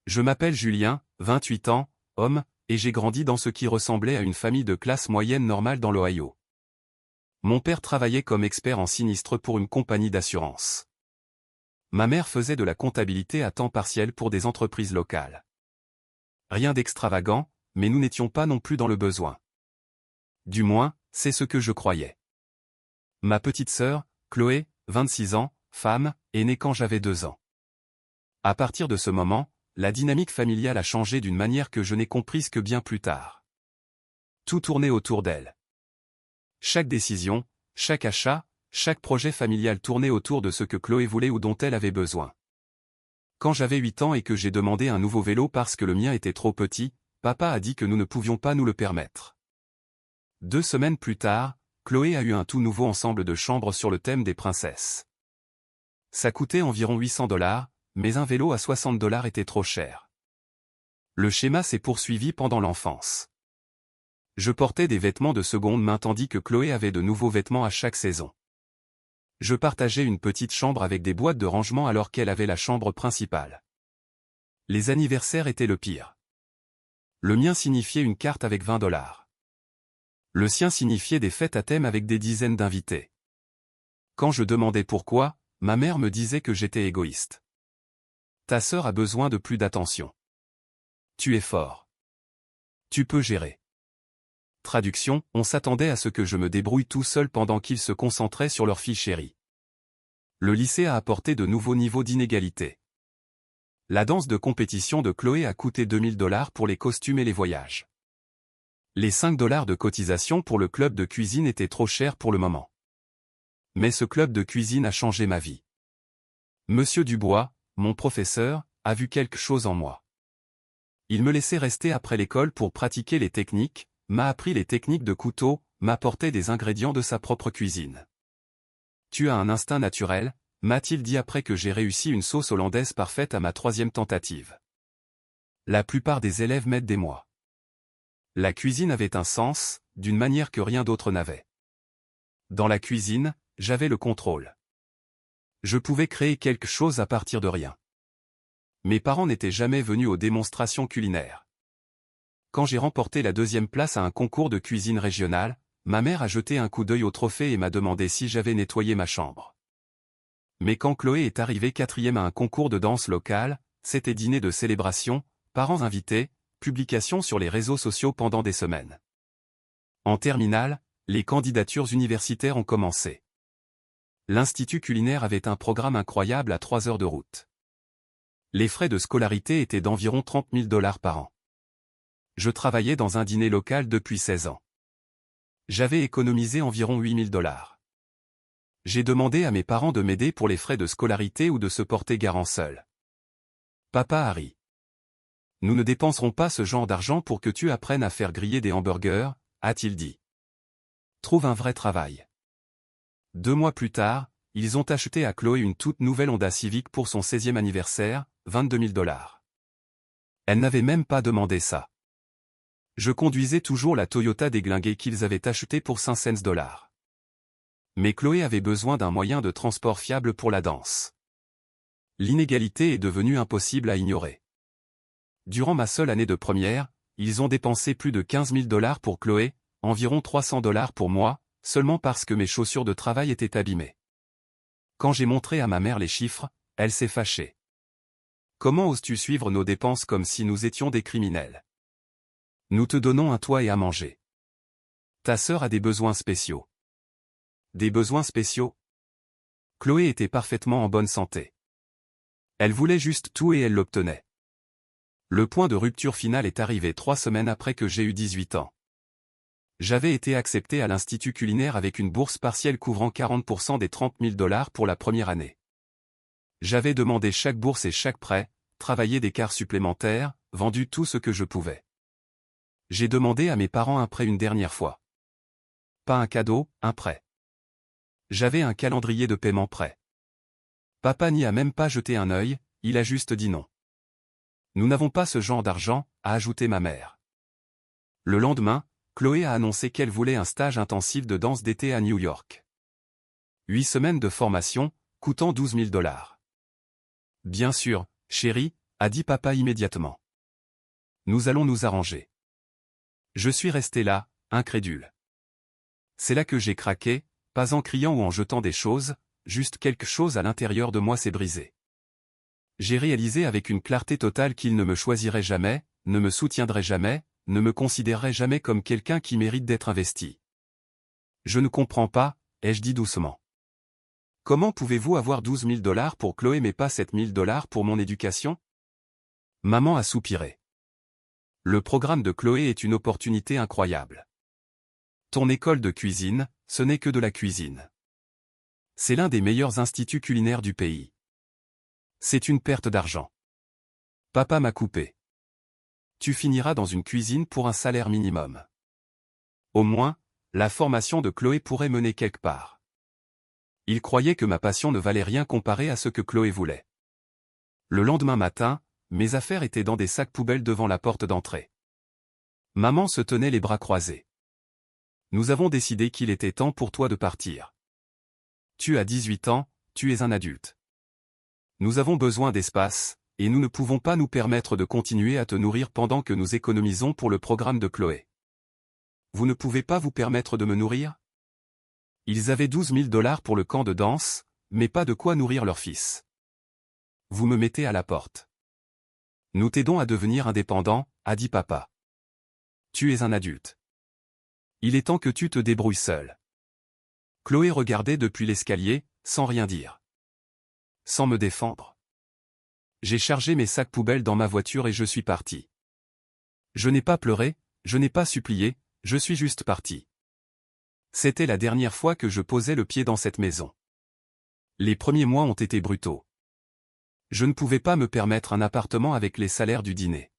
Je m'appelle Julien, 28 ans, homme, et j'ai grandi dans ce qui ressemblait à une famille de classe moyenne normale dans l'Ohio. Mon père travaillait comme expert en sinistre pour une compagnie d'assurance. Ma mère faisait de la comptabilité à temps partiel pour des entreprises locales. Rien d'extravagant, mais nous n'étions pas non plus dans le besoin. Du moins, c'est ce que je croyais. Ma petite sœur, Chloé, 26 ans, femme, est née quand j'avais 2 ans. À partir de ce moment, la dynamique familiale a changé d'une manière que je n'ai comprise que bien plus tard. Tout tournait autour d'elle. Chaque décision, chaque achat, chaque projet familial tournait autour de ce que Chloé voulait ou dont elle avait besoin. Quand j'avais 8 ans et que j'ai demandé un nouveau vélo parce que le mien était trop petit, papa a dit que nous ne pouvions pas nous le permettre. 2 semaines plus tard, Chloé a eu un tout nouveau ensemble de chambres sur le thème des princesses. Ça coûtait environ 800 $, mais un vélo à 60 $ était trop cher. Le schéma s'est poursuivi pendant l'enfance. Je portais des vêtements de seconde main tandis que Chloé avait de nouveaux vêtements à chaque saison. Je partageais une petite chambre avec des boîtes de rangement alors qu'elle avait la chambre principale. Les anniversaires étaient le pire. Le mien signifiait une carte avec 20 $. Le sien signifiait des fêtes à thème avec des dizaines d'invités. Quand je demandais pourquoi, ma mère me disait que j'étais égoïste. Ta sœur a besoin de plus d'attention. Tu es fort. Tu peux gérer. Traduction, on s'attendait à ce que je me débrouille tout seul pendant qu'ils se concentraient sur leur fille chérie. Le lycée a apporté de nouveaux niveaux d'inégalité. La danse de compétition de Chloé a coûté 2000 $ pour les costumes et les voyages. Les 5 $ de cotisation pour le club de cuisine étaient trop chers pour le moment. Mais ce club de cuisine a changé ma vie. Monsieur Dubois, mon professeur, a vu quelque chose en moi. Il me laissait rester après l'école pour pratiquer les techniques, m'a appris les techniques de couteau, m'apportait des ingrédients de sa propre cuisine. Tu as un instinct naturel, m'a-t-il dit après que j'ai réussi une sauce hollandaise parfaite à ma 3e tentative. La plupart des élèves m'aident des mois. La cuisine avait un sens, d'une manière que rien d'autre n'avait. Dans la cuisine, j'avais le contrôle. Je pouvais créer quelque chose à partir de rien. Mes parents n'étaient jamais venus aux démonstrations culinaires. Quand j'ai remporté la 2e place à un concours de cuisine régionale, ma mère a jeté un coup d'œil au trophée et m'a demandé si j'avais nettoyé ma chambre. Mais quand Chloé est arrivée 4e à un concours de danse local, c'était dîner de célébration, parents invités, publications sur les réseaux sociaux pendant des semaines. En terminale, les candidatures universitaires ont commencé. L'Institut culinaire avait un programme incroyable à 3 heures de route. Les frais de scolarité étaient d'environ 30 000 $ par an. Je travaillais dans un dîner local depuis 16 ans. J'avais économisé environ 8 000 $. J'ai demandé à mes parents de m'aider pour les frais de scolarité ou de se porter garant seul. Papa a ri. Nous ne dépenserons pas ce genre d'argent pour que tu apprennes à faire griller des hamburgers, a-t-il dit. Trouve un vrai travail. 2 mois plus tard, ils ont acheté à Chloé une toute nouvelle Honda Civic pour son 16e anniversaire, 22 000 $. Elle n'avait même pas demandé ça. Je conduisais toujours la Toyota déglinguée qu'ils avaient achetée pour 500 $. Mais Chloé avait besoin d'un moyen de transport fiable pour la danse. L'inégalité est devenue impossible à ignorer. Durant ma seule année de première, ils ont dépensé plus de 15 000 $ pour Chloé, environ 300 $ pour moi, seulement parce que mes chaussures de travail étaient abîmées. Quand j'ai montré à ma mère les chiffres, elle s'est fâchée. Comment oses-tu suivre nos dépenses comme si nous étions des criminels? Nous te donnons un toit et à manger. Ta sœur a des besoins spéciaux. Des besoins spéciaux? Chloé était parfaitement en bonne santé. Elle voulait juste tout et elle l'obtenait. Le point de rupture final est arrivé 3 semaines après que j'ai eu 18 ans. J'avais été accepté à l'Institut culinaire avec une bourse partielle couvrant 40% des 30 000 $ pour la première année. J'avais demandé chaque bourse et chaque prêt, travaillé des quarts supplémentaires, vendu tout ce que je pouvais. J'ai demandé à mes parents un prêt une dernière fois. Pas un cadeau, un prêt. J'avais un calendrier de paiement prêt. Papa n'y a même pas jeté un œil, il a juste dit non. Nous n'avons pas ce genre d'argent, a ajouté ma mère. Le lendemain, Chloé a annoncé qu'elle voulait un stage intensif de danse d'été à New York. 8 semaines de formation, coûtant 12 000 $. Bien sûr, chérie, a dit papa immédiatement. Nous allons nous arranger. Je suis resté là, incrédule. C'est là que j'ai craqué, pas en criant ou en jetant des choses, juste quelque chose à l'intérieur de moi s'est brisé. J'ai réalisé avec une clarté totale qu'il ne me choisirait jamais, ne me soutiendrait jamais, ne me considérerait jamais comme quelqu'un qui mérite d'être investi. Je ne comprends pas, ai-je dit doucement. Comment pouvez-vous avoir 12 000 $ pour Chloé mais pas 7 000 $ pour mon éducation? Maman a soupiré. Le programme de Chloé est une opportunité incroyable. Ton école de cuisine, ce n'est que de la cuisine. C'est l'un des meilleurs instituts culinaires du pays. C'est une perte d'argent. Papa m'a coupé. Tu finiras dans une cuisine pour un salaire minimum. Au moins, la formation de Chloé pourrait mener quelque part. Il croyait que ma passion ne valait rien comparé à ce que Chloé voulait. Le lendemain matin, mes affaires étaient dans des sacs poubelles devant la porte d'entrée. Maman se tenait les bras croisés. Nous avons décidé qu'il était temps pour toi de partir. Tu as 18 ans, tu es un adulte. Nous avons besoin d'espace, et nous ne pouvons pas nous permettre de continuer à te nourrir pendant que nous économisons pour le programme de Chloé. Vous ne pouvez pas vous permettre de me nourrir? Ils avaient 12 000 $ pour le camp de danse, mais pas de quoi nourrir leur fils. Vous me mettez à la porte. Nous t'aidons à devenir indépendant, a dit papa. Tu es un adulte. Il est temps que tu te débrouilles seul. Chloé regardait depuis l'escalier, sans rien dire. Sans me défendre. J'ai chargé mes sacs poubelles dans ma voiture et je suis parti. Je n'ai pas pleuré, je n'ai pas supplié, je suis juste parti. C'était la dernière fois que je posais le pied dans cette maison. Les premiers mois ont été brutaux. Je ne pouvais pas me permettre un appartement avec les salaires du dîner.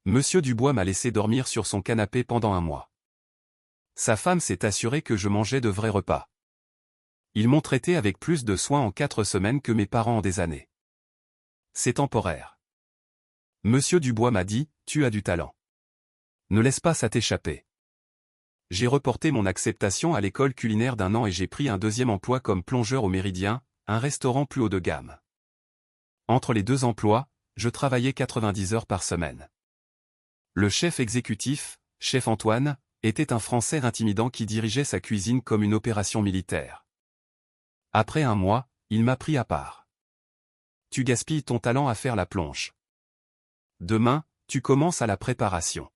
Monsieur Dubois m'a laissé dormir sur son canapé pendant un mois. Sa femme s'est assurée que je mangeais de vrais repas. Ils m'ont traité avec plus de soin en 4 semaines que mes parents en des années. C'est temporaire. Monsieur Dubois m'a dit, tu as du talent. Ne laisse pas ça t'échapper. J'ai reporté mon acceptation à l'école culinaire d'1 an et j'ai pris un deuxième emploi comme plongeur au Méridien, un restaurant plus haut de gamme. Entre les 2 emplois, je travaillais 90 heures par semaine. Le chef exécutif, chef Antoine, était un Français intimidant qui dirigeait sa cuisine comme une opération militaire. Après 1 mois, il m'a pris à part. Tu gaspilles ton talent à faire la plonge. Demain, tu commences à la préparation.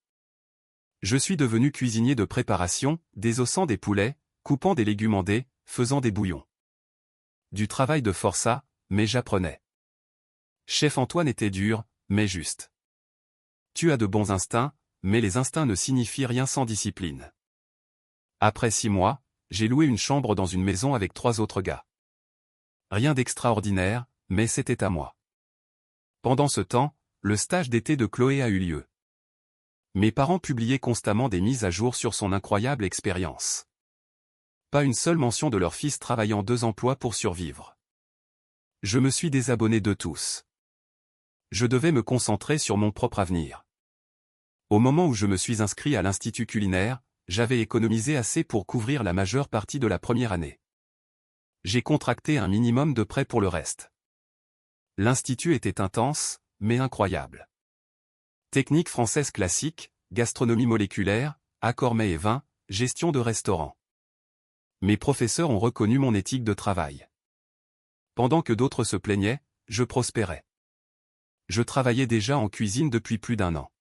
Je suis devenu cuisinier de préparation, désossant des poulets, coupant des légumes en dés, faisant des bouillons. Du travail de forçat, mais j'apprenais. Chef Antoine était dur, mais juste. Tu as de bons instincts, mais les instincts ne signifient rien sans discipline. Après 6 mois, j'ai loué une chambre dans une maison avec 3 autres gars. Rien d'extraordinaire, mais c'était à moi. Pendant ce temps, le stage d'été de Chloé a eu lieu. Mes parents publiaient constamment des mises à jour sur son incroyable expérience. Pas une seule mention de leur fils travaillant 2 emplois pour survivre. Je me suis désabonné de tous. Je devais me concentrer sur mon propre avenir. Au moment où je me suis inscrit à l'Institut culinaire, j'avais économisé assez pour couvrir la majeure partie de la première année. J'ai contracté un minimum de prêts pour le reste. L'Institut était intense, mais incroyable. Technique française classique, gastronomie moléculaire, accords mets et vins, gestion de restaurant. Mes professeurs ont reconnu mon éthique de travail. Pendant que d'autres se plaignaient, je prospérais. Je travaillais déjà en cuisine depuis plus d'1 an.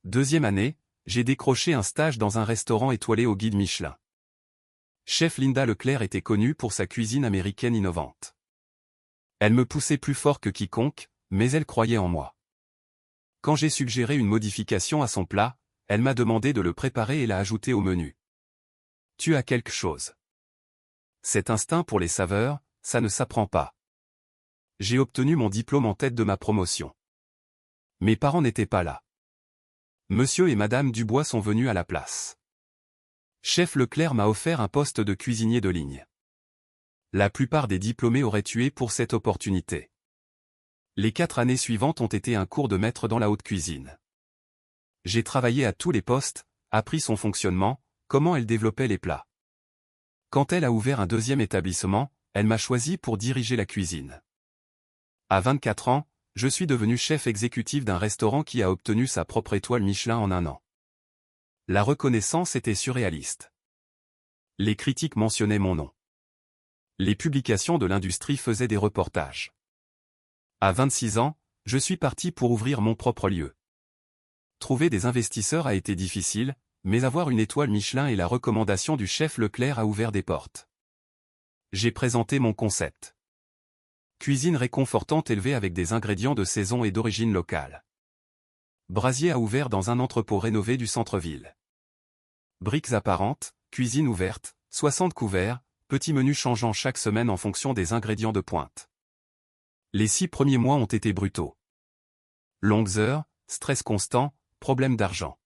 Deuxième année, j'ai décroché un stage dans un restaurant étoilé au guide Michelin. Chef Linda Leclerc était connue pour sa cuisine américaine innovante. Elle me poussait plus fort que quiconque, mais elle croyait en moi. Quand j'ai suggéré une modification à son plat, elle m'a demandé de le préparer et l'a ajouté au menu. Tu as quelque chose. Cet instinct pour les saveurs, ça ne s'apprend pas. J'ai obtenu mon diplôme en tête de ma promotion. Mes parents n'étaient pas là. Monsieur et Madame Dubois sont venus à la place. Chef Leclerc m'a offert un poste de cuisinier de ligne. La plupart des diplômés auraient tué pour cette opportunité. Les 4 années suivantes ont été un cours de maître dans la haute cuisine. J'ai travaillé à tous les postes, appris son fonctionnement, comment elle développait les plats. Quand elle a ouvert un deuxième établissement, elle m'a choisi pour diriger la cuisine. À 24 ans, je suis devenu chef exécutif d'un restaurant qui a obtenu sa propre étoile Michelin en un an. La reconnaissance était surréaliste. Les critiques mentionnaient mon nom. Les publications de l'industrie faisaient des reportages. À 26 ans, je suis parti pour ouvrir mon propre lieu. Trouver des investisseurs a été difficile, mais avoir une étoile Michelin et la recommandation du chef Leclerc a ouvert des portes. J'ai présenté mon concept. Cuisine réconfortante élevée avec des ingrédients de saison et d'origine locale. Brasier a ouvert dans un entrepôt rénové du centre-ville. Briques apparentes, cuisine ouverte, 60 couverts, petits menus changeant chaque semaine en fonction des ingrédients de pointe. Les 6 premiers mois ont été brutaux. Longues heures, stress constant, problème d'argent.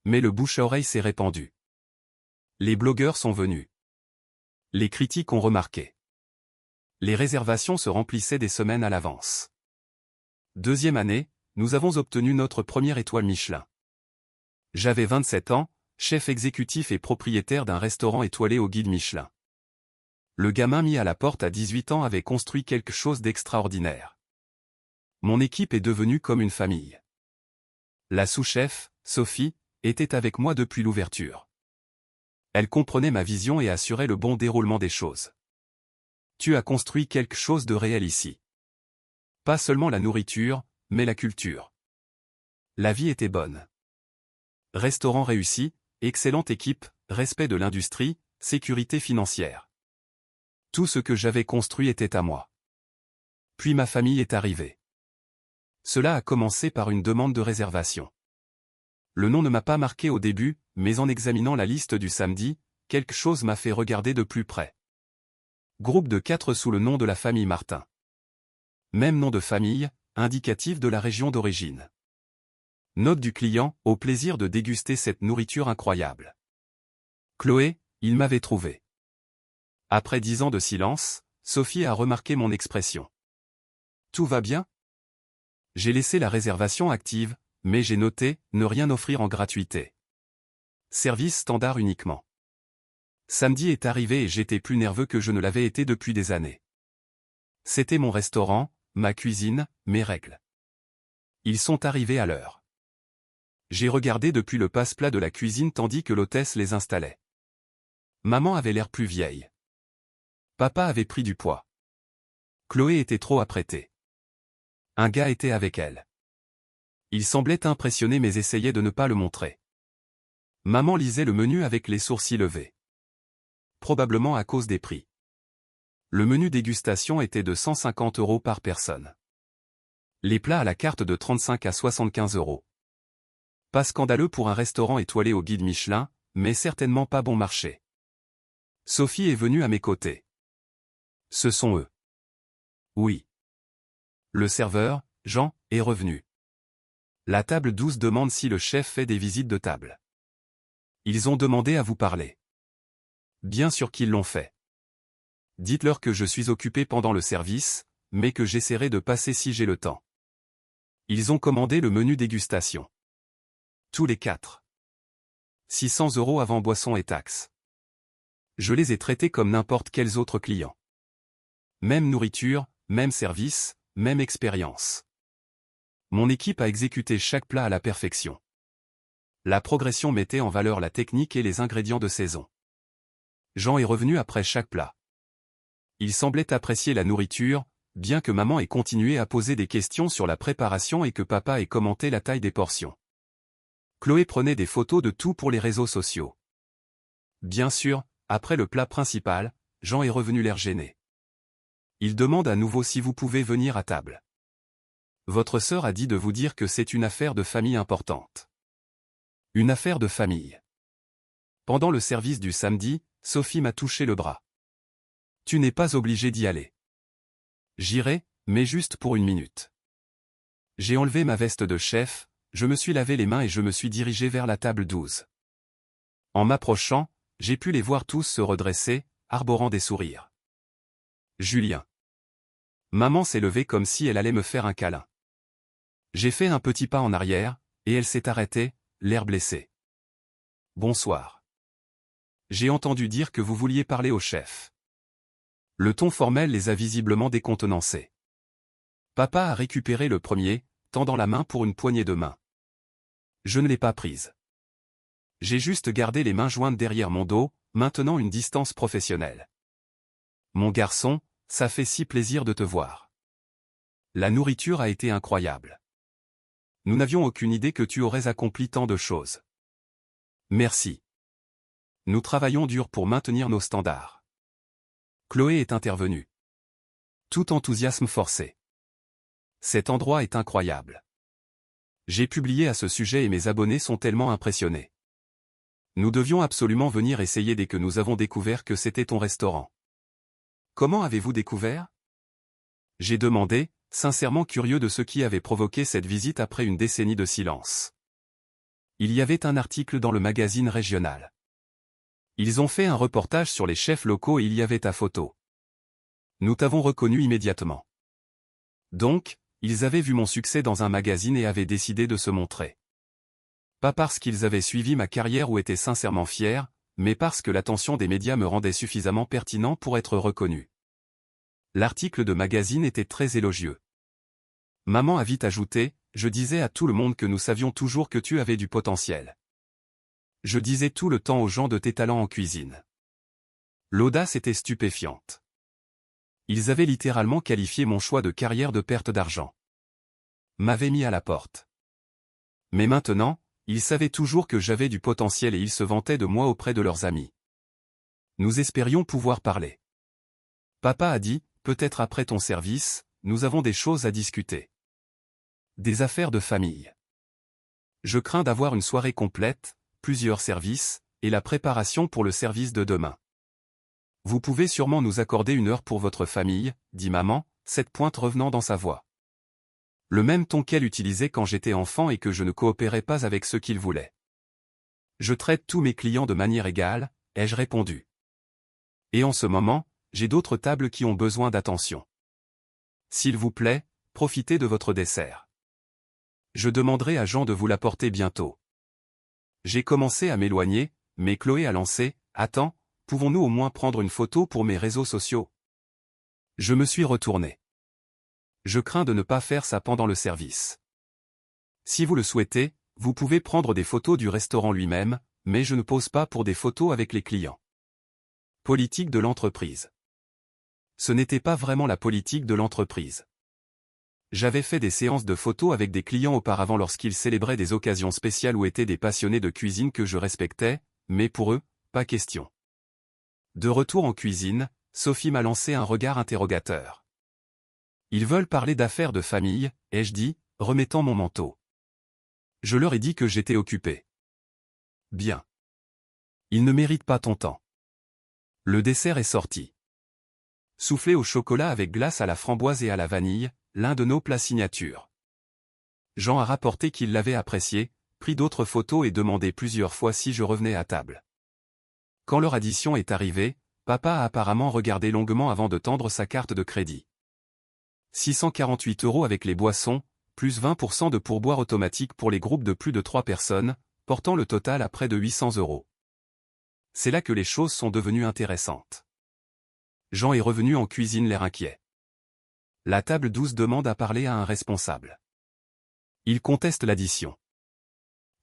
Mais le bouche à oreille s'est répandu. Les blogueurs sont venus. Les critiques ont remarqué. Les réservations se remplissaient des semaines à l'avance. Deuxième année, nous avons obtenu notre première étoile Michelin. J'avais 27 ans, chef exécutif et propriétaire d'un restaurant étoilé au guide Michelin. Le gamin mis à la porte à 18 ans avait construit quelque chose d'extraordinaire. Mon équipe est devenue comme une famille. La sous-chef, Sophie, était avec moi depuis l'ouverture. Elle comprenait ma vision et assurait le bon déroulement des choses. Tu as construit quelque chose de réel ici. Pas seulement la nourriture, mais la culture. La vie était bonne. Restaurant réussi, excellente équipe, respect de l'industrie, sécurité financière. Tout ce que j'avais construit était à moi. Puis ma famille est arrivée. Cela a commencé par une demande de réservation. Le nom ne m'a pas marqué au début, mais en examinant la liste du samedi, quelque chose m'a fait regarder de plus près. Groupe de 4 sous le nom de la famille Martin. Même nom de famille, indicatif de la région d'origine. Note du client, au plaisir de déguster cette nourriture incroyable. Chloé, il m'avait trouvé. Après 10 ans de silence, Sophie a remarqué mon expression. Tout va bien? J'ai laissé la réservation active, mais j'ai noté, ne rien offrir en gratuité. Service standard uniquement. Samedi est arrivé et j'étais plus nerveux que je ne l'avais été depuis des années. C'était mon restaurant, ma cuisine, mes règles. Ils sont arrivés à l'heure. J'ai regardé depuis le passe-plat de la cuisine tandis que l'hôtesse les installait. Maman avait l'air plus vieille. Papa avait pris du poids. Chloé était trop apprêtée. Un gars était avec elle. Il semblait impressionné mais essayait de ne pas le montrer. Maman lisait le menu avec les sourcils levés. Probablement à cause des prix. Le menu dégustation était de 150 € par personne. Les plats à la carte de 35 à 75 €. Pas scandaleux pour un restaurant étoilé au guide Michelin, mais certainement pas bon marché. Sophie est venue à mes côtés. Ce sont eux. Oui. Le serveur, Jean, est revenu. La table 12 demande si le chef fait des visites de table. Ils ont demandé à vous parler. Bien sûr qu'ils l'ont fait. Dites-leur que je suis occupé pendant le service, mais que j'essaierai de passer si j'ai le temps. Ils ont commandé le menu dégustation. Tous les 4. 600 € avant boisson et taxes. Je les ai traités comme n'importe quels autres clients. Même nourriture, même service, même expérience. Mon équipe a exécuté chaque plat à la perfection. La progression mettait en valeur la technique et les ingrédients de saison. Jean est revenu après chaque plat. Il semblait apprécier la nourriture, bien que maman ait continué à poser des questions sur la préparation et que papa ait commenté la taille des portions. Chloé prenait des photos de tout pour les réseaux sociaux. Bien sûr, après le plat principal, Jean est revenu l'air gêné. Il demande à nouveau si vous pouvez venir à table. Votre sœur a dit de vous dire que c'est une affaire de famille importante. Une affaire de famille. Pendant le service du samedi, Sophie m'a touché le bras. Tu n'es pas obligé d'y aller. J'irai, mais juste pour 1 minute. J'ai enlevé ma veste de chef, je me suis lavé les mains et je me suis dirigé vers la table 12. En m'approchant, j'ai pu les voir tous se redresser, arborant des sourires. Julien. Maman s'est levée comme si elle allait me faire un câlin. J'ai fait un petit pas en arrière, et elle s'est arrêtée, l'air blessé. Bonsoir. J'ai entendu dire que vous vouliez parler au chef. Le ton formel les a visiblement décontenancés. Papa a récupéré le premier, tendant la main pour une poignée de main. Je ne l'ai pas prise. J'ai juste gardé les mains jointes derrière mon dos, maintenant une distance professionnelle. Mon garçon, ça fait si plaisir de te voir. La nourriture a été incroyable. Nous n'avions aucune idée que tu aurais accompli tant de choses. Merci. Nous travaillons dur pour maintenir nos standards. Chloé est intervenue. Tout enthousiasme forcé. Cet endroit est incroyable. J'ai publié à ce sujet et mes abonnés sont tellement impressionnés. Nous devions absolument venir essayer dès que nous avons découvert que c'était ton restaurant. Comment avez-vous découvert? J'ai demandé, sincèrement curieux de ce qui avait provoqué cette visite après une décennie de silence. Il y avait un article dans le magazine régional. Ils ont fait un reportage sur les chefs locaux et il y avait ta photo. Nous t'avons reconnu immédiatement. Donc, ils avaient vu mon succès dans un magazine et avaient décidé de se montrer. Pas parce qu'ils avaient suivi ma carrière ou étaient sincèrement fiers, mais parce que l'attention des médias me rendait suffisamment pertinent pour être reconnu. L'article de magazine était très élogieux. Maman a vite ajouté, je disais à tout le monde que nous savions toujours que tu avais du potentiel. Je disais tout le temps aux gens de tes talents en cuisine. L'audace était stupéfiante. Ils avaient littéralement qualifié mon choix de carrière de perte d'argent. M'avaient mis à la porte. Mais maintenant, ils savaient toujours que j'avais du potentiel et ils se vantaient de moi auprès de leurs amis. Nous espérions pouvoir parler. Papa a dit, peut-être après ton service, nous avons des choses à discuter. Des affaires de famille. Je crains d'avoir une soirée complète, plusieurs services, et la préparation pour le service de demain. Vous pouvez sûrement nous accorder une heure pour votre famille, dit maman, cette pointe revenant dans sa voix. Le même ton qu'elle utilisait quand j'étais enfant et que je ne coopérais pas avec ce qu'ils voulaient. Je traite tous mes clients de manière égale, ai-je répondu. Et en ce moment, j'ai d'autres tables qui ont besoin d'attention. S'il vous plaît, profitez de votre dessert. Je demanderai à Jean de vous l'apporter bientôt. J'ai commencé à m'éloigner, mais Chloé a lancé, attends, pouvons-nous au moins prendre une photo pour mes réseaux sociaux? Je me suis retourné. Je crains de ne pas faire ça pendant le service. Si vous le souhaitez, vous pouvez prendre des photos du restaurant lui-même, mais je ne pose pas pour des photos avec les clients. Politique de l'entreprise. Ce n'était pas vraiment la politique de l'entreprise. J'avais fait des séances de photos avec des clients auparavant lorsqu'ils célébraient des occasions spéciales ou étaient des passionnés de cuisine que je respectais, mais pour eux, pas question. De retour en cuisine, Sophie m'a lancé un regard interrogateur. Ils veulent parler d'affaires de famille, ai-je dit, remettant mon manteau. Je leur ai dit que j'étais occupé. Bien. Ils ne méritent pas ton temps. Le dessert est sorti. Soufflé au chocolat avec glace à la framboise et à la vanille, l'un de nos plats signature. Jean a rapporté qu'il l'avait apprécié, pris d'autres photos et demandé plusieurs fois si je revenais à table. Quand leur addition est arrivée, papa a apparemment regardé longuement avant de tendre sa carte de crédit. 648 € avec les boissons, plus 20% de pourboire automatique pour les groupes de plus de 3 personnes, portant le total à près de 800 €. C'est là que les choses sont devenues intéressantes. Jean est revenu en cuisine l'air inquiet. La table 12 demande à parler à un responsable. Il conteste l'addition.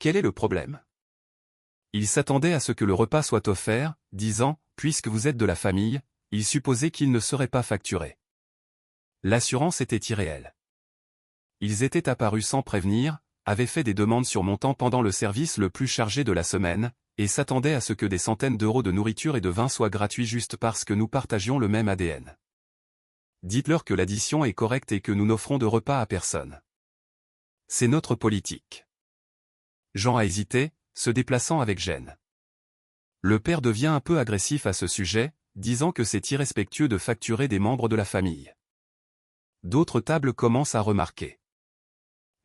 Quel est le problème? Il s'attendait à ce que le repas soit offert, disant, puisque vous êtes de la famille, il supposait qu'il ne serait pas facturé. L'assurance était irréelle. Ils étaient apparus sans prévenir, avaient fait des demandes surmontant pendant le service le plus chargé de la semaine, et s'attendaient à ce que des centaines d'euros de nourriture et de vin soient gratuits juste parce que nous partagions le même ADN. Dites-leur que l'addition est correcte et que nous n'offrons de repas à personne. C'est notre politique. Jean a hésité, se déplaçant avec gêne. Le père devient un peu agressif à ce sujet, disant que c'est irrespectueux de facturer des membres de la famille. D'autres tables commencent à remarquer.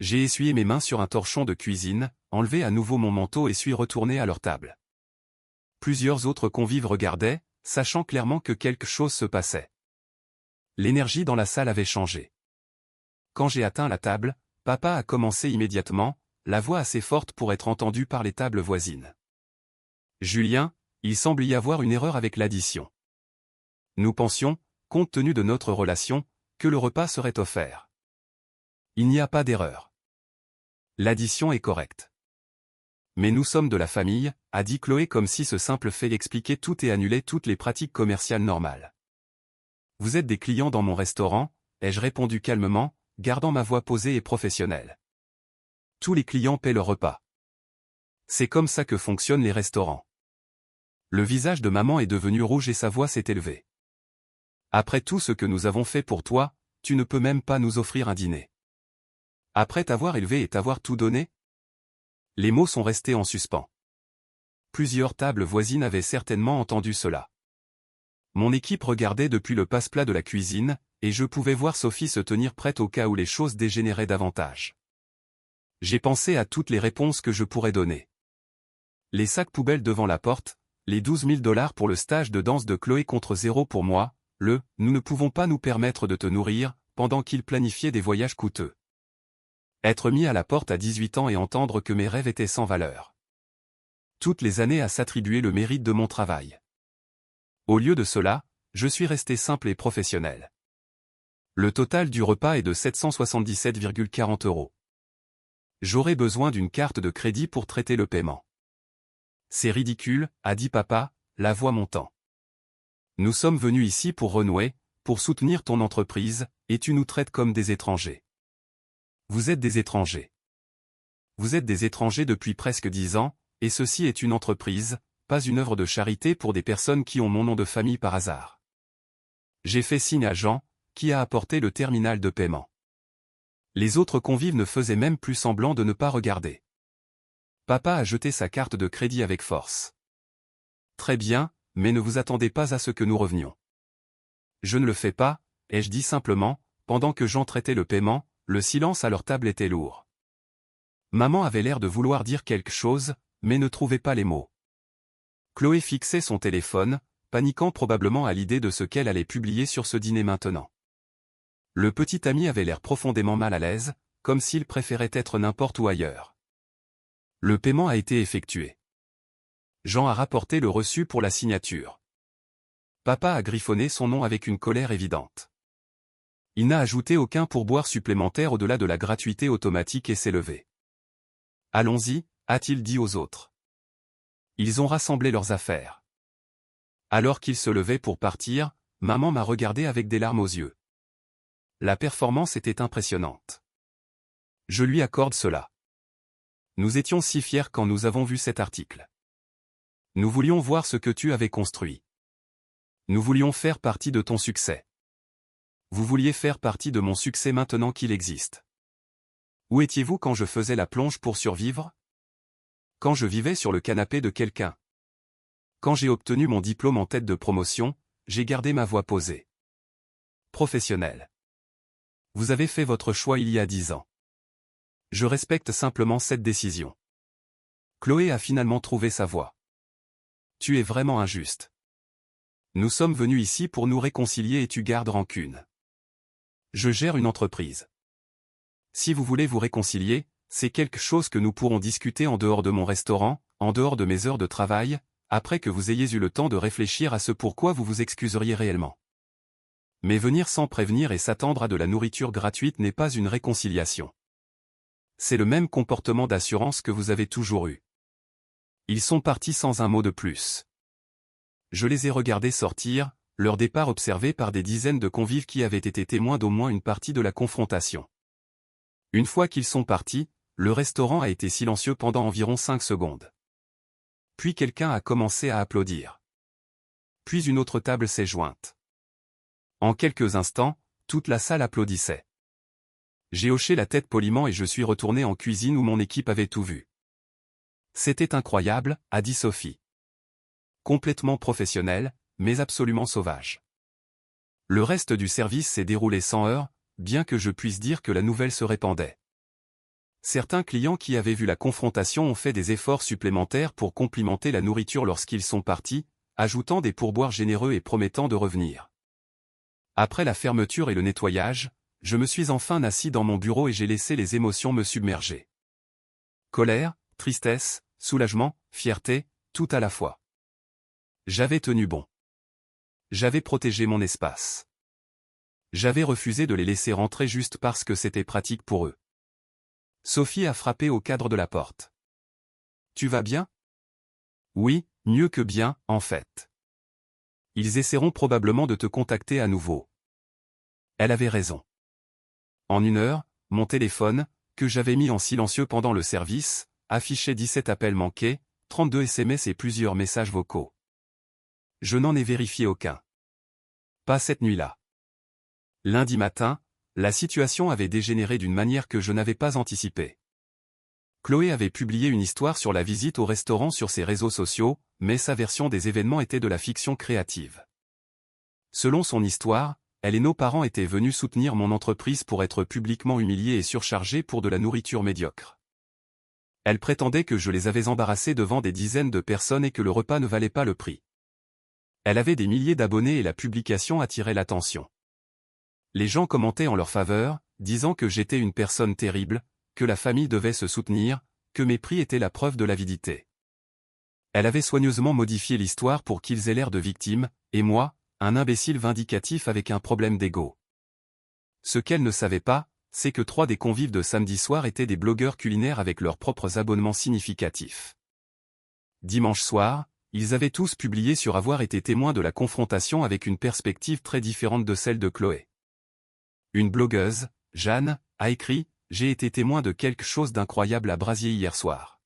J'ai essuyé mes mains sur un torchon de cuisine, enlevé à nouveau mon manteau et suis retourné à leur table. Plusieurs autres convives regardaient, sachant clairement que quelque chose se passait. L'énergie dans la salle avait changé. Quand j'ai atteint la table, papa a commencé immédiatement, la voix assez forte pour être entendue par les tables voisines. Julien, il semble y avoir une erreur avec l'addition. Nous pensions, compte tenu de notre relation, que le repas serait offert. Il n'y a pas d'erreur. L'addition est correcte. Mais nous sommes de la famille, a dit Chloé comme si ce simple fait expliquait tout et annulait toutes les pratiques commerciales normales. Vous êtes des clients dans mon restaurant, ai-je répondu calmement, gardant ma voix posée et professionnelle. Tous les clients paient leur repas. C'est comme ça que fonctionnent les restaurants. Le visage de maman est devenu rouge et sa voix s'est élevée. Après tout ce que nous avons fait pour toi, tu ne peux même pas nous offrir un dîner. Après t'avoir élevé et t'avoir tout donné? Les mots sont restés en suspens. Plusieurs tables voisines avaient certainement entendu cela. Mon équipe regardait depuis le passe-plat de la cuisine, et je pouvais voir Sophie se tenir prête au cas où les choses dégénéraient davantage. J'ai pensé à toutes les réponses que je pourrais donner. Les sacs poubelles devant la porte, les 12 000 $ pour le stage de danse de Chloé contre 0 pour moi, nous ne pouvons pas nous permettre de te nourrir, pendant qu'il planifiait des voyages coûteux. Être mis à la porte à 18 ans et entendre que mes rêves étaient sans valeur. Toutes les années à s'attribuer le mérite de mon travail. Au lieu de cela, je suis resté simple et professionnel. Le total du repas est de 777,40 €. J'aurais besoin d'une carte de crédit pour traiter le paiement. C'est ridicule, a dit papa, la voix montant. Nous sommes venus ici pour renouer, pour soutenir ton entreprise, et tu nous traites comme des étrangers. Vous êtes des étrangers. Vous êtes des étrangers depuis presque 10 ans, et ceci est une entreprise, pas une œuvre de charité pour des personnes qui ont mon nom de famille par hasard. J'ai fait signe à Jean, qui a apporté le terminal de paiement. Les autres convives ne faisaient même plus semblant de ne pas regarder. Papa a jeté sa carte de crédit avec force. Très bien, mais ne vous attendez pas à ce que nous revenions. Je ne le fais pas, ai-je dit simplement, pendant que Jean traitait le paiement, le silence à leur table était lourd. Maman avait l'air de vouloir dire quelque chose, mais ne trouvait pas les mots. Chloé fixait son téléphone, paniquant probablement à l'idée de ce qu'elle allait publier sur ce dîner maintenant. Le petit ami avait l'air profondément mal à l'aise, comme s'il préférait être n'importe où ailleurs. Le paiement a été effectué. Jean a rapporté le reçu pour la signature. Papa a griffonné son nom avec une colère évidente. Il n'a ajouté aucun pourboire supplémentaire au-delà de la gratuité automatique et s'est levé. Allons-y, a-t-il dit aux autres. Ils ont rassemblé leurs affaires. Alors qu'il se levait pour partir, maman m'a regardé avec des larmes aux yeux. La performance était impressionnante. Je lui accorde cela. Nous étions si fiers quand nous avons vu cet article. Nous voulions voir ce que tu avais construit. Nous voulions faire partie de ton succès. Vous vouliez faire partie de mon succès maintenant qu'il existe. Où étiez-vous quand je faisais la plonge pour survivre? Quand je vivais sur le canapé de quelqu'un? Quand j'ai obtenu mon diplôme en tête de promotion, j'ai gardé ma voix posée. Professionnel. Vous avez fait votre choix il y a 10 ans. Je respecte simplement cette décision. Chloé a finalement trouvé sa voie. Tu es vraiment injuste. Nous sommes venus ici pour nous réconcilier et tu gardes rancune. Je gère une entreprise. Si vous voulez vous réconcilier, c'est quelque chose que nous pourrons discuter en dehors de mon restaurant, en dehors de mes heures de travail, après que vous ayez eu le temps de réfléchir à ce pourquoi vous vous excuseriez réellement. Mais venir sans prévenir et s'attendre à de la nourriture gratuite n'est pas une réconciliation. C'est le même comportement d'assurance que vous avez toujours eu. Ils sont partis sans un mot de plus. Je les ai regardés sortir, leur départ observé par des dizaines de convives qui avaient été témoins d'au moins une partie de la confrontation. Une fois qu'ils sont partis, le restaurant a été silencieux pendant environ 5 secondes. Puis quelqu'un a commencé à applaudir. Puis une autre table s'est jointe. En quelques instants, toute la salle applaudissait. J'ai hoché la tête poliment et je suis retourné en cuisine où mon équipe avait tout vu. C'était incroyable, a dit Sophie. Complètement professionnel, mais absolument sauvage. Le reste du service s'est déroulé sans heurts, bien que je puisse dire que la nouvelle se répandait. Certains clients qui avaient vu la confrontation ont fait des efforts supplémentaires pour complimenter la nourriture lorsqu'ils sont partis, ajoutant des pourboires généreux et promettant de revenir. Après la fermeture et le nettoyage, je me suis enfin assis dans mon bureau et j'ai laissé les émotions me submerger. Colère, tristesse, soulagement, fierté, tout à la fois. J'avais tenu bon. J'avais protégé mon espace. J'avais refusé de les laisser rentrer juste parce que c'était pratique pour eux. Sophie a frappé au cadre de la porte. Tu vas bien? Oui, mieux que bien, en fait. Ils essaieront probablement de te contacter à nouveau. Elle avait raison. En 1 heure, mon téléphone, que j'avais mis en silencieux pendant le service, affichait 17 appels manqués, 32 SMS et plusieurs messages vocaux. Je n'en ai vérifié aucun. Pas cette nuit-là. Lundi matin, la situation avait dégénéré d'une manière que je n'avais pas anticipée. Chloé avait publié une histoire sur la visite au restaurant sur ses réseaux sociaux, mais sa version des événements était de la fiction créative. Selon son histoire, elle et nos parents étaient venus soutenir mon entreprise pour être publiquement humiliés et surchargés pour de la nourriture médiocre. Elle prétendait que je les avais embarrassés devant des dizaines de personnes et que le repas ne valait pas le prix. Elle avait des milliers d'abonnés et la publication attirait l'attention. Les gens commentaient en leur faveur, disant que j'étais une personne terrible, que la famille devait se soutenir, que mes prix étaient la preuve de l'avidité. Elle avait soigneusement modifié l'histoire pour qu'ils aient l'air de victimes, et moi, un imbécile vindicatif avec un problème d'ego. Ce qu'elle ne savait pas, c'est que 3 des convives de samedi soir étaient des blogueurs culinaires avec leurs propres abonnements significatifs. Dimanche soir, ils avaient tous publié sur avoir été témoins de la confrontation avec une perspective très différente de celle de Chloé. Une blogueuse, Jeanne, a écrit « J'ai été témoin de quelque chose d'incroyable à Brasier hier soir.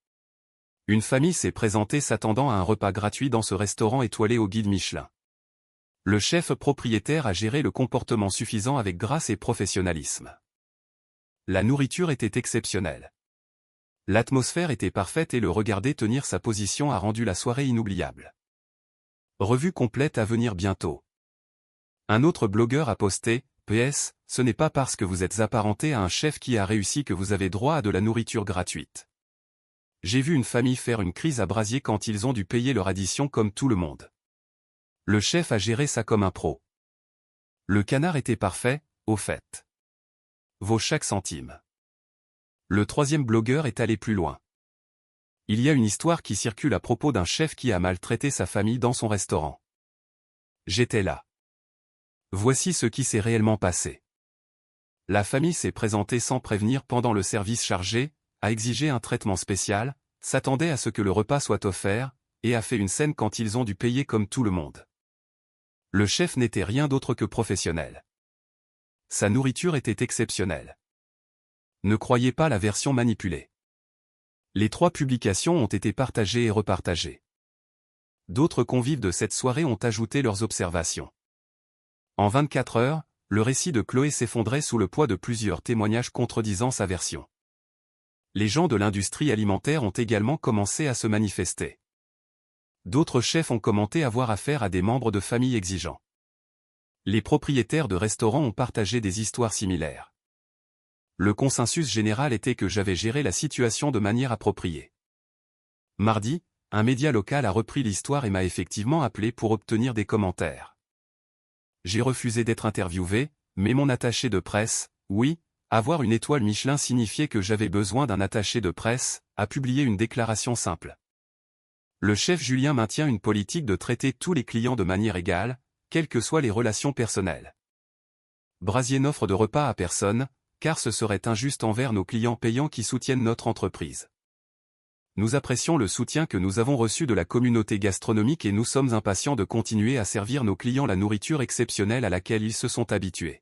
Une famille s'est présentée s'attendant à un repas gratuit dans ce restaurant étoilé au guide Michelin. Le chef propriétaire a géré le comportement suffisant avec grâce et professionnalisme. La nourriture était exceptionnelle. L'atmosphère était parfaite et le regarder tenir sa position a rendu la soirée inoubliable. Revue complète à venir bientôt. » Un autre blogueur a posté « PS, ce n'est pas parce que vous êtes apparenté à un chef qui a réussi que vous avez droit à de la nourriture gratuite. J'ai vu une famille faire une crise à Brasier quand ils ont dû payer leur addition comme tout le monde. Le chef a géré ça comme un pro. Le canard était parfait, au fait. Vaut chaque centime. » Le troisième blogueur est allé plus loin. Il y a une histoire qui circule à propos d'un chef qui a maltraité sa famille dans son restaurant. J'étais là. Voici ce qui s'est réellement passé. La famille s'est présentée sans prévenir pendant le service chargé, a exigé un traitement spécial, s'attendait à ce que le repas soit offert, et a fait une scène quand ils ont dû payer comme tout le monde. Le chef n'était rien d'autre que professionnel. Sa nourriture était exceptionnelle. Ne croyez pas la version manipulée. Les 3 publications ont été partagées et repartagées. D'autres convives de cette soirée ont ajouté leurs observations. En 24 heures, le récit de Chloé s'effondrait sous le poids de plusieurs témoignages contredisant sa version. Les gens de l'industrie alimentaire ont également commencé à se manifester. D'autres chefs ont commenté avoir affaire à des membres de familles exigeants. Les propriétaires de restaurants ont partagé des histoires similaires. Le consensus général était que j'avais géré la situation de manière appropriée. Mardi, un média local a repris l'histoire et m'a effectivement appelé pour obtenir des commentaires. J'ai refusé d'être interviewé, mais mon attaché de presse, oui, avoir une étoile Michelin signifiait que j'avais besoin d'un attaché de presse, a publié une déclaration simple. Le chef Julien maintient une politique de traiter tous les clients de manière égale, quelles que soient les relations personnelles. Brasier n'offre de repas à personne, car ce serait injuste envers nos clients payants qui soutiennent notre entreprise. Nous apprécions le soutien que nous avons reçu de la communauté gastronomique et nous sommes impatients de continuer à servir nos clients la nourriture exceptionnelle à laquelle ils se sont habitués.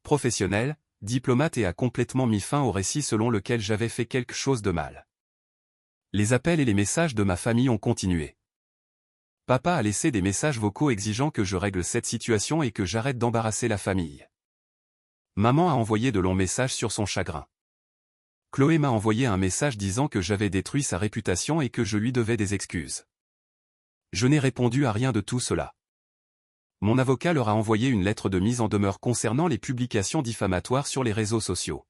Professionnel, diplomate et a complètement mis fin au récit selon lequel j'avais fait quelque chose de mal. Les appels et les messages de ma famille ont continué. Papa a laissé des messages vocaux exigeant que je règle cette situation et que j'arrête d'embarrasser la famille. Maman a envoyé de longs messages sur son chagrin. Chloé m'a envoyé un message disant que j'avais détruit sa réputation et que je lui devais des excuses. Je n'ai répondu à rien de tout cela. Mon avocat leur a envoyé une lettre de mise en demeure concernant les publications diffamatoires sur les réseaux sociaux.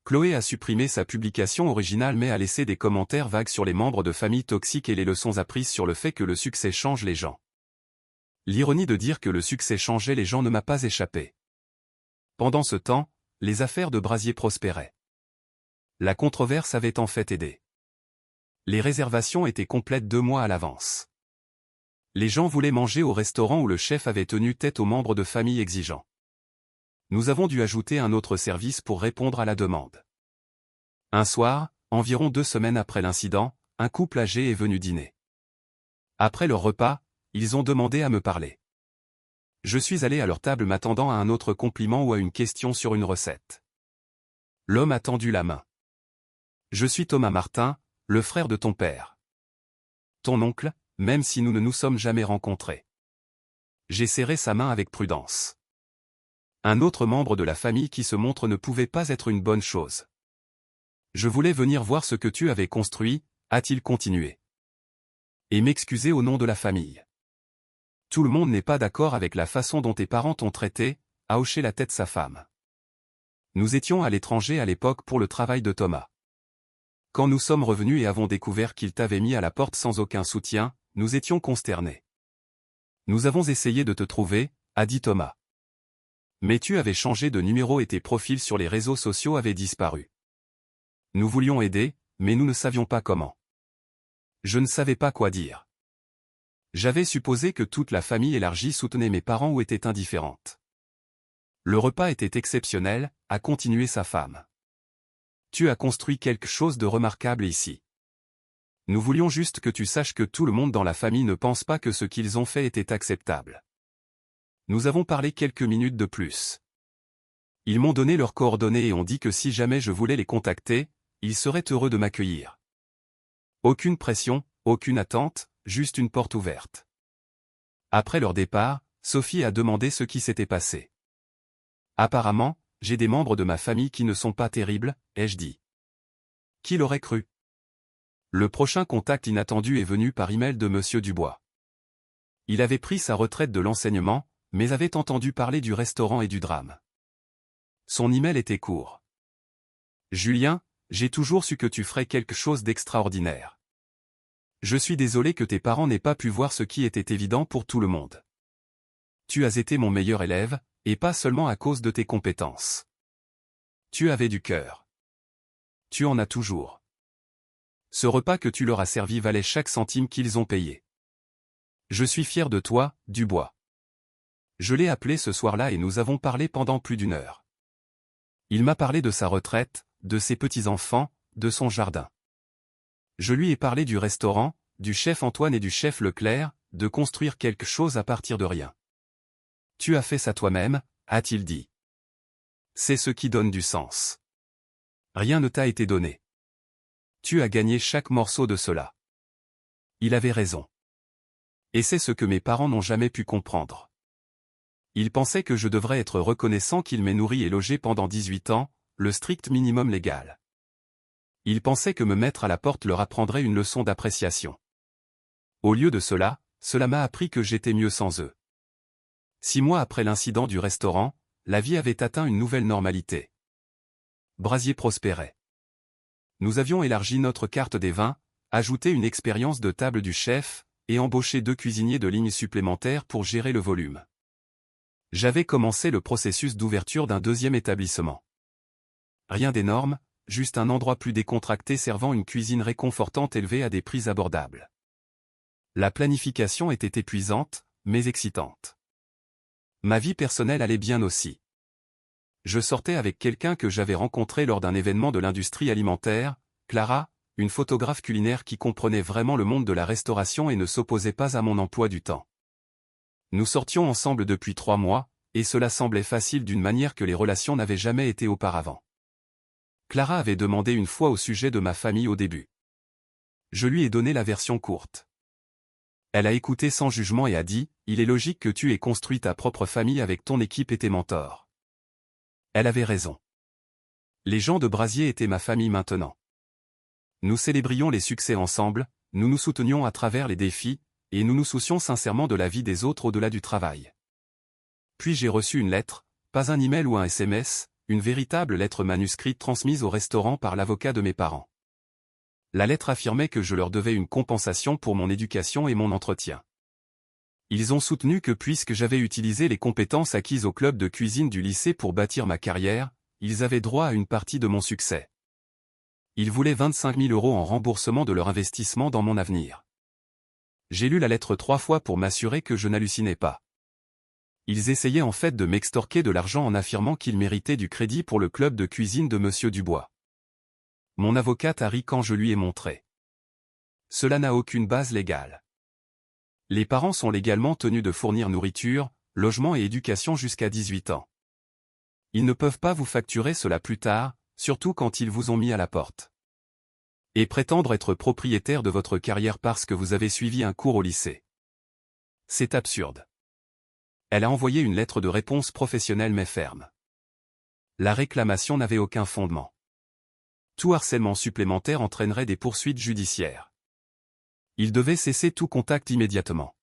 Chloé a supprimé sa publication originale mais a laissé des commentaires vagues sur les membres de familles toxiques et les leçons apprises sur le fait que le succès change les gens. L'ironie de dire que le succès changeait les gens ne m'a pas échappé. Pendant ce temps, les affaires de Brasier prospéraient. La controverse avait en fait aidé. Les réservations étaient complètes 2 mois à l'avance. Les gens voulaient manger au restaurant où le chef avait tenu tête aux membres de familles exigeants. Nous avons dû ajouter un autre service pour répondre à la demande. Un soir, environ 2 semaines après l'incident, un couple âgé est venu dîner. Après leur repas, ils ont demandé à me parler. Je suis allé à leur table m'attendant à un autre compliment ou à une question sur une recette. L'homme a tendu la main. Je suis Thomas Martin, le frère de ton père. Ton oncle, même si nous ne nous sommes jamais rencontrés. J'ai serré sa main avec prudence. Un autre membre de la famille qui se montre ne pouvait pas être une bonne chose. Je voulais venir voir ce que tu avais construit, a-t-il continué. Et m'excuser au nom de la famille. Tout le monde n'est pas d'accord avec la façon dont tes parents t'ont traité, a hoché la tête sa femme. Nous étions à l'étranger à l'époque pour le travail de Thomas. Quand nous sommes revenus et avons découvert qu'il t'avait mis à la porte sans aucun soutien, nous étions consternés. Nous avons essayé de te trouver, a dit Thomas. Mais tu avais changé de numéro et tes profils sur les réseaux sociaux avaient disparu. Nous voulions aider, mais nous ne savions pas comment. Je ne savais pas quoi dire. J'avais supposé que toute la famille élargie soutenait mes parents ou était indifférente. Le repas était exceptionnel, a continué sa femme. Tu as construit quelque chose de remarquable ici. Nous voulions juste que tu saches que tout le monde dans la famille ne pense pas que ce qu'ils ont fait était acceptable. Nous avons parlé quelques minutes de plus. Ils m'ont donné leurs coordonnées et ont dit que si jamais je voulais les contacter, ils seraient heureux de m'accueillir. Aucune pression, aucune attente, juste une porte ouverte. Après leur départ, Sophie a demandé ce qui s'était passé. Apparemment, j'ai des membres de ma famille qui ne sont pas terribles, ai-je dit. Qui l'aurait cru? Le prochain contact inattendu est venu par email de Monsieur Dubois. Il avait pris sa retraite de l'enseignement, mais avait entendu parler du restaurant et du drame. Son email était court. Julien, j'ai toujours su que tu ferais quelque chose d'extraordinaire. Je suis désolé que tes parents n'aient pas pu voir ce qui était évident pour tout le monde. Tu as été mon meilleur élève, et pas seulement à cause de tes compétences. Tu avais du cœur. Tu en as toujours. Ce repas que tu leur as servi valait chaque centime qu'ils ont payé. Je suis fier de toi, Dubois. Je l'ai appelé ce soir-là et nous avons parlé pendant plus d'1 heure. Il m'a parlé de sa retraite, de ses petits-enfants, de son jardin. Je lui ai parlé du restaurant, du chef Antoine et du chef Leclerc, de construire quelque chose à partir de rien. Tu as fait ça toi-même, a-t-il dit. C'est ce qui donne du sens. Rien ne t'a été donné. Tu as gagné chaque morceau de cela. Il avait raison. Et c'est ce que mes parents n'ont jamais pu comprendre. Ils pensaient que je devrais être reconnaissant qu'ils m'aient nourri et logé pendant 18 ans, le strict minimum légal. Ils pensaient que me mettre à la porte leur apprendrait une leçon d'appréciation. Au lieu de cela, cela m'a appris que j'étais mieux sans eux. 6 mois après l'incident du restaurant, la vie avait atteint une nouvelle normalité. Brasier prospérait. Nous avions élargi notre carte des vins, ajouté une expérience de table du chef, et embauché 2 cuisiniers de ligne supplémentaires pour gérer le volume. J'avais commencé le processus d'ouverture d'un 2e établissement. Rien d'énorme, juste un endroit plus décontracté servant une cuisine réconfortante élevée à des prix abordables. La planification était épuisante, mais excitante. Ma vie personnelle allait bien aussi. Je sortais avec quelqu'un que j'avais rencontré lors d'un événement de l'industrie alimentaire, Clara, une photographe culinaire qui comprenait vraiment le monde de la restauration et ne s'opposait pas à mon emploi du temps. Nous sortions ensemble depuis 3 mois, et cela semblait facile d'une manière que les relations n'avaient jamais été auparavant. Clara avait demandé une fois au sujet de ma famille au début. Je lui ai donné la version courte. Elle a écouté sans jugement et a dit, « Il est logique que tu aies construit ta propre famille avec ton équipe et tes mentors. » Elle avait raison. Les gens de Brasier étaient ma famille maintenant. Nous célébrions les succès ensemble, nous nous soutenions à travers les défis, et nous nous soucions sincèrement de la vie des autres au-delà du travail. Puis j'ai reçu une lettre, pas un email ou un SMS, une véritable lettre manuscrite transmise au restaurant par l'avocat de mes parents. La lettre affirmait que je leur devais une compensation pour mon éducation et mon entretien. Ils ont soutenu que puisque j'avais utilisé les compétences acquises au club de cuisine du lycée pour bâtir ma carrière, ils avaient droit à une partie de mon succès. Ils voulaient 25 000 € en remboursement de leur investissement dans mon avenir. J'ai lu la lettre 3 fois pour m'assurer que je n'hallucinais pas. Ils essayaient en fait de m'extorquer de l'argent en affirmant qu'ils méritaient du crédit pour le club de cuisine de Monsieur Dubois. Mon avocate a ri quand je lui ai montré. Cela n'a aucune base légale. Les parents sont légalement tenus de fournir nourriture, logement et éducation jusqu'à 18 ans. Ils ne peuvent pas vous facturer cela plus tard, surtout quand ils vous ont mis à la porte. Et prétendre être propriétaire de votre carrière parce que vous avez suivi un cours au lycée. C'est absurde. Elle a envoyé une lettre de réponse professionnelle mais ferme. La réclamation n'avait aucun fondement. Tout harcèlement supplémentaire entraînerait des poursuites judiciaires. Il devait cesser tout contact immédiatement.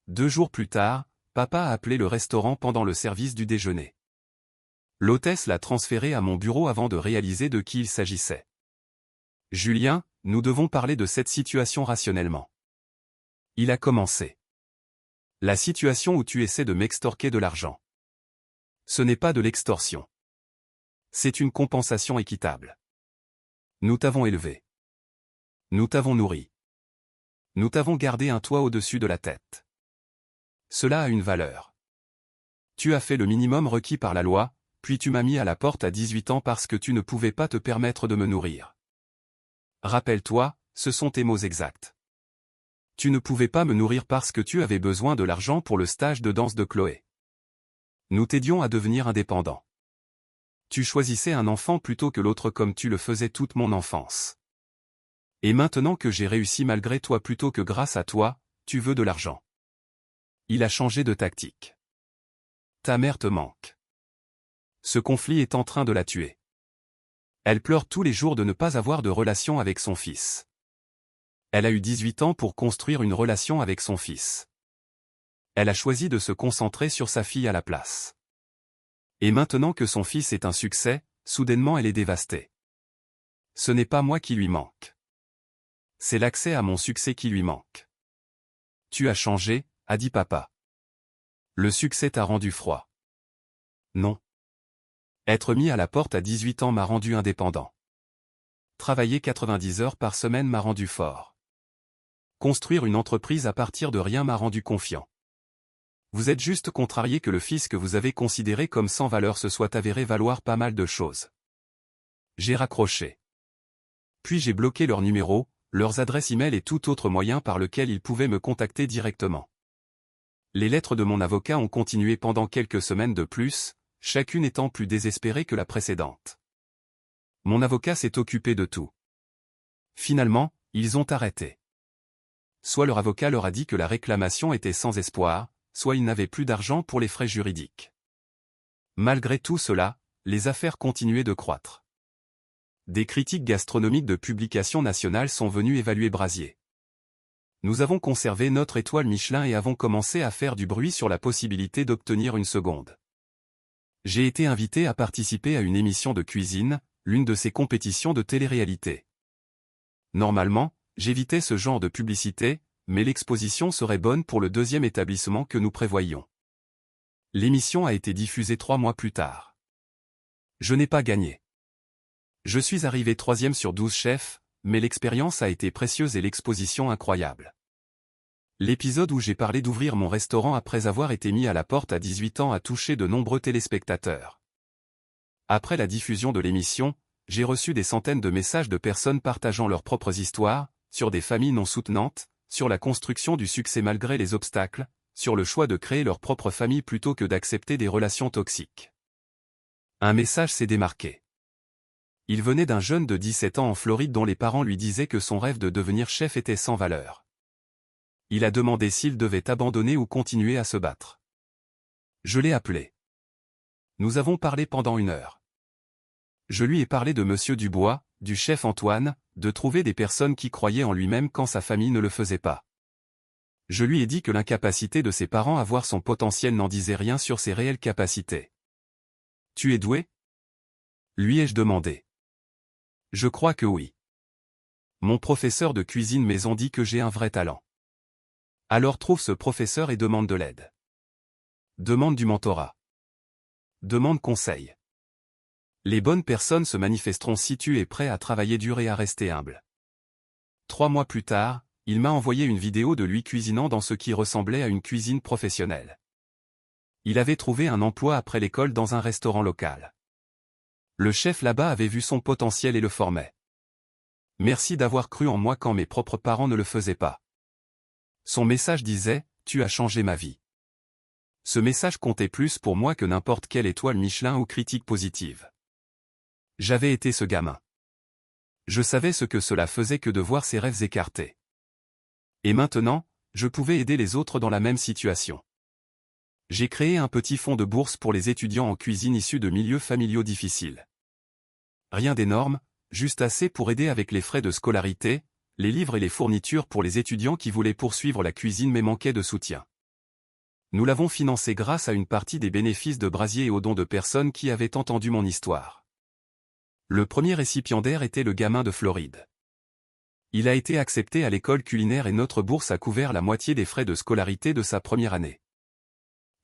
2 jours plus tard, papa a appelé le restaurant pendant le service du déjeuner. L'hôtesse l'a transféré à mon bureau avant de réaliser de qui il s'agissait. Julien, nous devons parler de cette situation rationnellement. Il a commencé. La situation où tu essaies de m'extorquer de l'argent. Ce n'est pas de l'extorsion. C'est une compensation équitable. Nous t'avons élevé. Nous t'avons nourri. Nous t'avons gardé un toit au-dessus de la tête. Cela a une valeur. Tu as fait le minimum requis par la loi, puis tu m'as mis à la porte à 18 ans parce que tu ne pouvais pas te permettre de me nourrir. Rappelle-toi, ce sont tes mots exacts. Tu ne pouvais pas me nourrir parce que tu avais besoin de l'argent pour le stage de danse de Chloé. Nous t'aidions à devenir indépendant. Tu choisissais un enfant plutôt que l'autre comme tu le faisais toute mon enfance. Et maintenant que j'ai réussi malgré toi plutôt que grâce à toi, tu veux de l'argent. Il a changé de tactique. Ta mère te manque. Ce conflit est en train de la tuer. Elle pleure tous les jours de ne pas avoir de relation avec son fils. Elle a eu 18 ans pour construire une relation avec son fils. Elle a choisi de se concentrer sur sa fille à la place. Et maintenant que son fils est un succès, soudainement elle est dévastée. Ce n'est pas moi qui lui manque. C'est l'accès à mon succès qui lui manque. Tu as changé, a dit papa. Le succès t'a rendu froid. Non. Être mis à la porte à 18 ans m'a rendu indépendant. Travailler 90 heures par semaine m'a rendu fort. Construire une entreprise à partir de rien m'a rendu confiant. Vous êtes juste contrarié que le fils que vous avez considéré comme sans valeur se soit avéré valoir pas mal de choses. J'ai raccroché. Puis j'ai bloqué leurs numéros, leurs adresses e-mail et tout autre moyen par lequel ils pouvaient me contacter directement. Les lettres de mon avocat ont continué pendant quelques semaines de plus, chacune étant plus désespérée que la précédente. Mon avocat s'est occupé de tout. Finalement, ils ont arrêté. Soit leur avocat leur a dit que la réclamation était sans espoir, soit ils n'avaient plus d'argent pour les frais juridiques. Malgré tout cela, les affaires continuaient de croître. Des critiques gastronomiques de publications nationales sont venues évaluer Brasier. Nous avons conservé notre étoile Michelin et avons commencé à faire du bruit sur la possibilité d'obtenir une seconde. J'ai été invité à participer à une émission de cuisine, l'une de ces compétitions de télé-réalité. Normalement, j'évitais ce genre de publicité, mais l'exposition serait bonne pour le 2e établissement que nous prévoyions. L'émission a été diffusée 3 mois plus tard. Je n'ai pas gagné. Je suis arrivé 3e sur 12 chefs, mais l'expérience a été précieuse et l'exposition incroyable. L'épisode où j'ai parlé d'ouvrir mon restaurant après avoir été mis à la porte à 18 ans a touché de nombreux téléspectateurs. Après la diffusion de l'émission, j'ai reçu des centaines de messages de personnes partageant leurs propres histoires, sur des familles non soutenantes, sur la construction du succès malgré les obstacles, sur le choix de créer leur propre famille plutôt que d'accepter des relations toxiques. Un message s'est démarqué. Il venait d'un jeune de 17 ans en Floride dont les parents lui disaient que son rêve de devenir chef était sans valeur. Il a demandé s'il devait abandonner ou continuer à se battre. Je l'ai appelé. Nous avons parlé pendant 1 heure. Je lui ai parlé de Monsieur Dubois, du chef Antoine, de trouver des personnes qui croyaient en lui-même quand sa famille ne le faisait pas. Je lui ai dit que l'incapacité de ses parents à voir son potentiel n'en disait rien sur ses réelles capacités. « Tu es doué ?» lui ai-je demandé. « Je crois que oui. Mon professeur de cuisine maison dit que j'ai un vrai talent. » Alors trouve ce professeur et demande de l'aide. Demande du mentorat. Demande conseil. Les bonnes personnes se manifesteront si tu es prêt à travailler dur et à rester humble. 3 mois plus tard, il m'a envoyé une vidéo de lui cuisinant dans ce qui ressemblait à une cuisine professionnelle. Il avait trouvé un emploi après l'école dans un restaurant local. Le chef là-bas avait vu son potentiel et le formait. Merci d'avoir cru en moi quand mes propres parents ne le faisaient pas. Son message disait, tu as changé ma vie. Ce message comptait plus pour moi que n'importe quelle étoile Michelin ou critique positive. J'avais été ce gamin. Je savais ce que cela faisait que de voir ses rêves écartés. Et maintenant, je pouvais aider les autres dans la même situation. J'ai créé un petit fonds de bourse pour les étudiants en cuisine issus de milieux familiaux difficiles. Rien d'énorme, juste assez pour aider avec les frais de scolarité, les livres et les fournitures pour les étudiants qui voulaient poursuivre la cuisine mais manquaient de soutien. Nous l'avons financé grâce à une partie des bénéfices de Brasier et aux dons de personnes qui avaient entendu mon histoire. Le premier récipiendaire était le gamin de Floride. Il a été accepté à l'école culinaire et notre bourse a couvert la moitié des frais de scolarité de sa première année.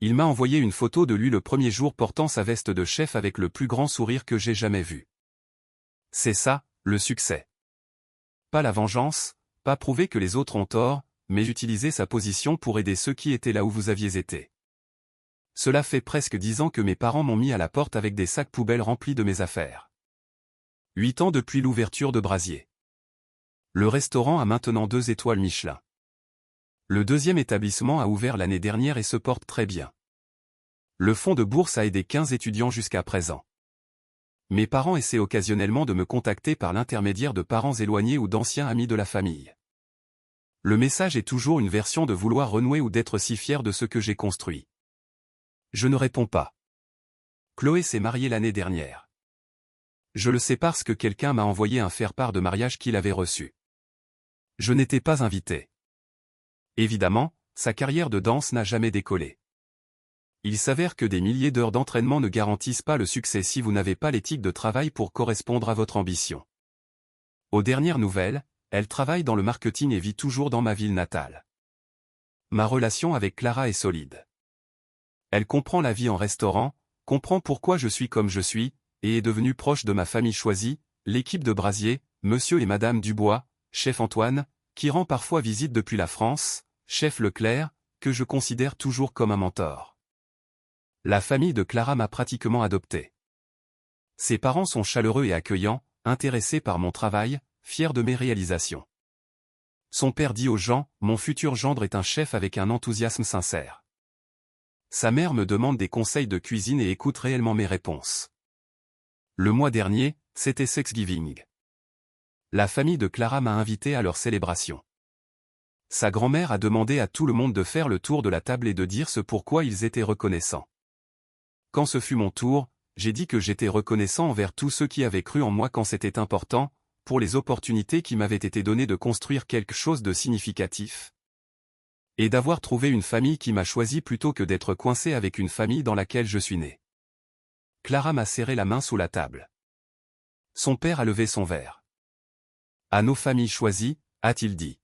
Il m'a envoyé une photo de lui le premier jour portant sa veste de chef avec le plus grand sourire que j'ai jamais vu. C'est ça, le succès. Pas la vengeance, pas prouver que les autres ont tort, mais utiliser sa position pour aider ceux qui étaient là où vous aviez été. Cela fait presque 10 ans que mes parents m'ont mis à la porte avec des sacs poubelles remplis de mes affaires. 8 ans depuis l'ouverture de Brasier. Le restaurant a maintenant 2 étoiles Michelin. Le deuxième établissement a ouvert l'année dernière et se porte très bien. Le fonds de bourse a aidé 15 étudiants jusqu'à présent. Mes parents essaient occasionnellement de me contacter par l'intermédiaire de parents éloignés ou d'anciens amis de la famille. Le message est toujours une version de vouloir renouer ou d'être si fier de ce que j'ai construit. Je ne réponds pas. Chloé s'est mariée l'année dernière. Je le sais parce que quelqu'un m'a envoyé un faire-part de mariage qu'il avait reçu. Je n'étais pas invité. Évidemment, sa carrière de danse n'a jamais décollé. Il s'avère que des milliers d'heures d'entraînement ne garantissent pas le succès si vous n'avez pas l'éthique de travail pour correspondre à votre ambition. Aux dernières nouvelles, elle travaille dans le marketing et vit toujours dans ma ville natale. Ma relation avec Clara est solide. Elle comprend la vie en restaurant, comprend pourquoi je suis comme je suis, et est devenue proche de ma famille choisie, l'équipe de Brasier, Monsieur et Madame Dubois, chef Antoine, qui rend parfois visite depuis la France, chef Leclerc, que je considère toujours comme un mentor. La famille de Clara m'a pratiquement adopté. Ses parents sont chaleureux et accueillants, intéressés par mon travail, fiers de mes réalisations. Son père dit aux gens, mon futur gendre est un chef avec un enthousiasme sincère. Sa mère me demande des conseils de cuisine et écoute réellement mes réponses. Le mois dernier, c'était Thanksgiving. La famille de Clara m'a invité à leur célébration. Sa grand-mère a demandé à tout le monde de faire le tour de la table et de dire ce pourquoi ils étaient reconnaissants. Quand ce fut mon tour, j'ai dit que j'étais reconnaissant envers tous ceux qui avaient cru en moi quand c'était important, pour les opportunités qui m'avaient été données de construire quelque chose de significatif. Et d'avoir trouvé une famille qui m'a choisi plutôt que d'être coincé avec une famille dans laquelle je suis né. Clara m'a serré la main sous la table. Son père a levé son verre. À nos familles choisies, a-t-il dit.